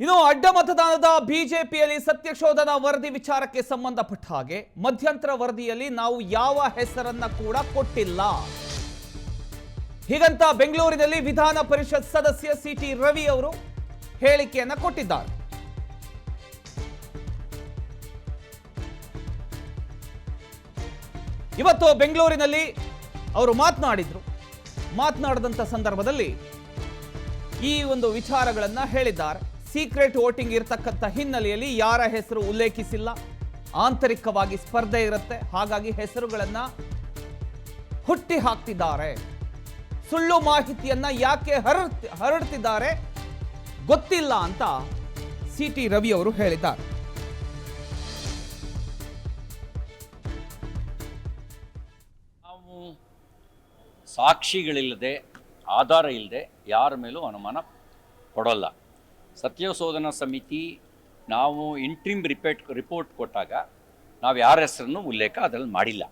ಇನ್ನು ಅಡ್ಡ ಮತದಾನದ ಬಿಜೆಪಿಯಲ್ಲಿ ಸತ್ಯಶೋಧನಾ ವರದಿ ವಿಚಾರಕ್ಕೆ ಸಂಬಂಧಪಟ್ಟ ಹಾಗೆ ಮಧ್ಯಂತರ ವರದಿಯಲ್ಲಿ ನಾವು ಯಾವ ಹೆಸರನ್ನ ಕೂಡ ಕೊಟ್ಟಿಲ್ಲ. ಹೀಗಂತ ಬೆಂಗಳೂರಿನಲ್ಲಿ ವಿಧಾನ ಪರಿಷತ್ ಸದಸ್ಯ ಸಿಟಿ ರವಿ ಅವರು ಹೇಳಿಕೆಯನ್ನ ಕೊಟ್ಟಿದ್ದಾರೆ. ಇವತ್ತು ಬೆಂಗಳೂರಿನಲ್ಲಿ ಅವರು ಮಾತನಾಡಿದಂತ ಸಂದರ್ಭದಲ್ಲಿ ಈ ಒಂದು ವಿಚಾರಗಳನ್ನ ಹೇಳಿದ್ದಾರೆ. ಸೀಕ್ರೆಟ್ ವೋಟಿಂಗ್ ಇರತಕ್ಕಂಥ ಹಿನ್ನೆಲೆಯಲ್ಲಿ ಯಾರ ಹೆಸರು ಉಲ್ಲೇಖಿಸಿಲ್ಲ, ಆಂತರಿಕವಾಗಿ ಸ್ಪರ್ಧೆ ಇರುತ್ತೆ, ಹಾಗಾಗಿ ಹೆಸರುಗಳನ್ನ ಹುಟ್ಟಿ ಹಾಕ್ತಿದ್ದಾರೆ. ಸುಳ್ಳು ಮಾಹಿತಿಯನ್ನ ಯಾಕೆ ಹರಡ್ತಿದ್ದಾರೆ ಗೊತ್ತಿಲ್ಲ ಅಂತ ಸಿಟಿ ರವಿ ಅವರು ಹೇಳಿದ್ದಾರೆ. ನಾವು ಸಾಕ್ಷಿಗಳಿಲ್ಲದೆ, ಆಧಾರ ಇಲ್ಲದೆ ಯಾರ ಮೇಲೂ ಅನುಮಾನ ಪಡೋಲ್ಲ. ಸತ್ಯಶೋಧನಾ ಸಮಿತಿ ನಾವು ಇಂಟ್ರಿಮ್ ರಿಪೋರ್ಟ್ ಕೊಟ್ಟಾಗ ನಾವು ಯಾರ ಹೆಸರನ್ನು ಉಲ್ಲೇಖ ಅದರಲ್ಲಿ ಮಾಡಿಲ್ಲ.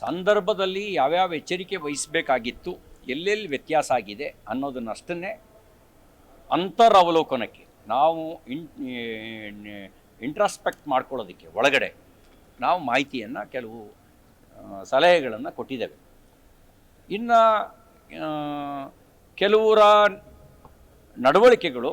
ಸಂದರ್ಭದಲ್ಲಿ ಯಾವ್ಯಾವ ಎಚ್ಚರಿಕೆ ವಹಿಸಬೇಕಾಗಿತ್ತು, ಎಲ್ಲೆಲ್ಲಿ ವ್ಯತ್ಯಾಸ ಆಗಿದೆ ಅನ್ನೋದನ್ನಷ್ಟನ್ನೇ ಅಂತರವಲೋಕನಕ್ಕೆ ನಾವು ಇಂಟ್ರಾಸ್ಪೆಕ್ಟ್ ಮಾಡ್ಕೊಳ್ಳೋದಕ್ಕೆ ಒಳಗಡೆ ನಾವು ಮಾಹಿತಿಯನ್ನು, ಕೆಲವು ಸಲಹೆಗಳನ್ನು ಕೊಟ್ಟಿದ್ದೇವೆ. ಇನ್ನು ಕೆಲವರ ನಡವಳಿಕೆಗಳು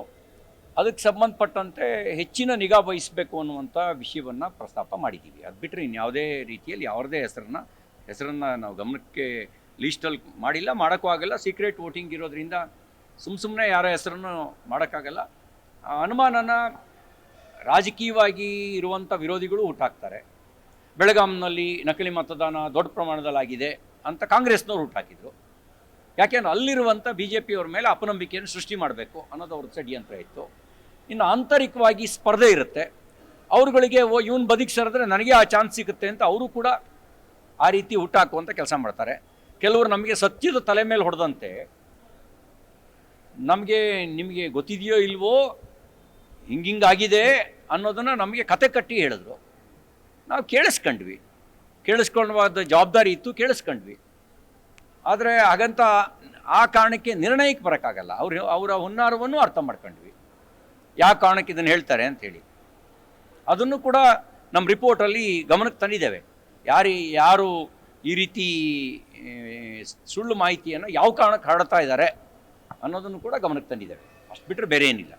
ಅದಕ್ಕೆ ಸಂಬಂಧಪಟ್ಟಂತೆ ಹೆಚ್ಚಿನ ನಿಗಾ ವಹಿಸಬೇಕು ಅನ್ನುವಂಥ ವಿಷಯವನ್ನು ಪ್ರಸ್ತಾಪ ಮಾಡಿದ್ದೀವಿ. ಅದು ಬಿಟ್ಟರೆ ಇನ್ಯಾವುದೇ ರೀತಿಯಲ್ಲಿ ಯಾವುದೇ ಹೆಸರನ್ನು ನಾವು ಗಮನಕ್ಕೆ ಲೀಸ್ಟಲ್ಲಿ ಮಾಡಿಲ್ಲ, ಮಾಡೋಕ್ಕೂ ಆಗಲ್ಲ. ಸೀಕ್ರೆಟ್ ವೋಟಿಂಗ್ ಇರೋದ್ರಿಂದ ಸುಮ್ಮನೆ ಯಾರ ಹೆಸರನ್ನು ಮಾಡೋಕ್ಕಾಗಲ್ಲ. ಅನುಮಾನನ ರಾಜಕೀಯವಾಗಿ ಇರುವಂಥ ವಿರೋಧಿಗಳು ಹುಟ್ಟಾಕ್ತಾರೆ. ಬೆಳಗಾಂನಲ್ಲಿ ನಕಲಿ ಮತದಾನ ದೊಡ್ಡ ಪ್ರಮಾಣದಲ್ಲಾಗಿದೆ ಅಂತ ಕಾಂಗ್ರೆಸ್ನವ್ರು ಹುಟ್ಟಾಕಿದ್ರು. ಯಾಕೆಂದ್ರೆ ಅಲ್ಲಿರುವಂಥ BJP-ಯವ್ರ ಮೇಲೆ ಅಪನಂಬಿಕೆಯನ್ನು ಸೃಷ್ಟಿ ಮಾಡಬೇಕು ಅನ್ನೋದು ಅವ್ರ ಷಡ್ಯಂತ್ರ ಇತ್ತು. ಇನ್ನು ಆಂತರಿಕವಾಗಿ ಸ್ಪರ್ಧೆ ಇರುತ್ತೆ, ಅವ್ರುಗಳಿಗೆ ಇವನು ಬದಿಗೆ ಸರಿದ್ರೆ ನನಗೆ ಆ ಚಾನ್ಸ್ ಸಿಗುತ್ತೆ ಅಂತ ಅವರು ಕೂಡ ಆ ರೀತಿ ಹುಟ್ಟಾಕುವಂಥ ಕೆಲಸ ಮಾಡ್ತಾರೆ. ಕೆಲವರು ನಮಗೆ ಸತ್ಯದ ತಲೆ ಮೇಲೆ ಹೊಡೆದಂತೆ ನಿಮಗೆ ಗೊತ್ತಿದೆಯೋ ಇಲ್ವೋ ಹಿಂಗಾಗಿದೆ ಅನ್ನೋದನ್ನು ನಮಗೆ ಕತೆ ಕಟ್ಟಿ ಹೇಳಿದ್ರು. ನಾವು ಕೇಳಿಸ್ಕೊಳ್ಳುವಾದ ಜವಾಬ್ದಾರಿ ಇತ್ತು, ಕೇಳಿಸ್ಕೊಂಡ್ವಿ. ಆದರೆ ಹಾಗಂತ ಆ ಕಾರಣಕ್ಕೆ ನಿರ್ಣಯಕ್ಕೆ ಬರೋಕ್ಕಾಗಲ್ಲ. ಅವರ ಹುನ್ನಾರವನ್ನು ಅರ್ಥ ಮಾಡ್ಕೊಂಡ್ವಿ, ಯಾವ ಕಾರಣಕ್ಕೆ ಇದನ್ನು ಹೇಳ್ತಾರೆ ಅಂಥೇಳಿ. ಅದನ್ನು ಕೂಡ ನಮ್ಮ ರಿಪೋರ್ಟಲ್ಲಿ ಗಮನಕ್ಕೆ ತಂದಿದ್ದೇವೆ. ಯಾರು ಈ ರೀತಿ ಸುಳ್ಳು ಮಾಹಿತಿಯನ್ನು ಯಾವ ಕಾರಣಕ್ಕೆ ಹರಡ್ತಾ ಇದ್ದಾರೆ ಅನ್ನೋದನ್ನು ಕೂಡ ಗಮನಕ್ಕೆ ತಂದಿದ್ದೇವೆ. ಅಷ್ಟು ಬಿಟ್ಟರೆ ಬೇರೆ ಏನಿಲ್ಲ.